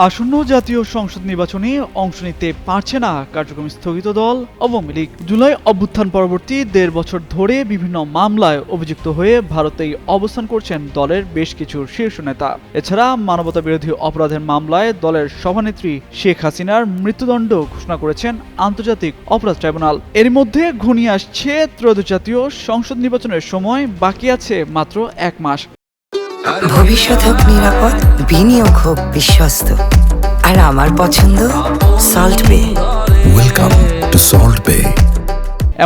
আসন্ন জাতীয় সংসদ নির্বাচনে অংশ নিতে পারছে না কার্যক্রম স্থগিত দল আওয়ামী লীগ। জুলাই অভ্যুত্থান পরবর্তী ১.৫ বছর ধরে বিভিন্ন মামলায় অভিযুক্ত হয়ে ভারতেই অবস্থান করছেন দলের বেশ কিছু শীর্ষ নেতা। এছাড়া মানবতা বিরোধী অপরাধের মামলায় দলের সভানেত্রী শেখ হাসিনার মৃত্যুদণ্ড ঘোষণা করেছেন আন্তর্জাতিক অপরাধ ট্রাইব্যুনাল। এর মধ্যে ঘনিয়ে আসছে ত্রয়োদশ জাতীয় সংসদ নির্বাচনের সময়, বাকি আছে মাত্র ১ মাস। ভবিষ্যৎ হোক নিরাপদ, বিনিয়োগ হোক বিশ্বস্ত, আর আমার পছন্দ সল্ট বে। ওয়েলকাম টু সল্ট বে।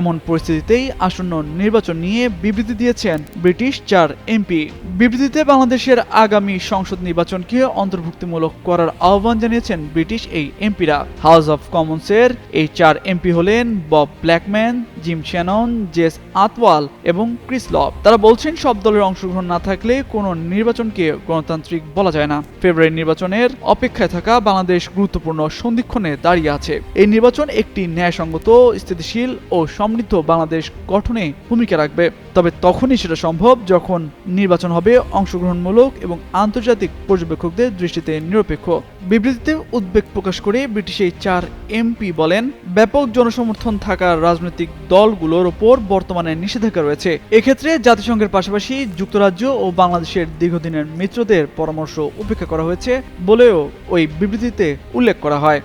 এমন পরিস্থিতিতেই আসন্ন নির্বাচন নিয়ে বিবৃতি দিয়েছেন ব্রিটিশ ৪ এমপি। বিবৃতিতে বাংলাদেশের আগামী সংসদ নির্বাচনকে অন্তর্ভুক্তিমূলক করার আহ্বান জানিয়েছেন ব্রিটিশ এই এমপিরা। হাউস অব কমন্সের এই ৪ এমপি হলেন Bob Blackman, Jim Shannon, Jas Athwal এবং ক্রিস লব। তারা বলছেন, সব দলের অংশগ্রহণ না থাকলে কোনো নির্বাচনকে গণতান্ত্রিক বলা যায় না। ফেব্রুয়ারি নির্বাচনের অপেক্ষায় থাকা বাংলাদেশ গুরুত্বপূর্ণ সন্ধিক্ষণে দাঁড়িয়ে আছে। এই নির্বাচন একটি ন্যায়সঙ্গত, স্থিতিশীল ও সমৃদ্ধ বাংলাদেশ গঠনে ভূমিকা রাখবে। তবে তখনই সেটা সম্ভব যখন নির্বাচন হবে অংশগ্রহণমূলক এবং আন্তর্জাতিক পর্যবেক্ষকদের দৃষ্টিতে নিরপেক্ষ। বিবৃতিতে উদ্বেগ প্রকাশ করে ব্রিটিশ এই ৪ এমপি বলেন, ব্যাপক জনসমর্থন থাকা রাজনৈতিক দলগুলোর ওপর বর্তমানে নিষেধাজ্ঞা রয়েছে। এক্ষেত্রে জাতিসংঘের পাশাপাশি যুক্তরাজ্য ও বাংলাদেশের দীর্ঘদিনের মিত্রদের পরামর্শ উপেক্ষা করা হয়েছে বলেও ওই বিবৃতিতে উল্লেখ করা হয়।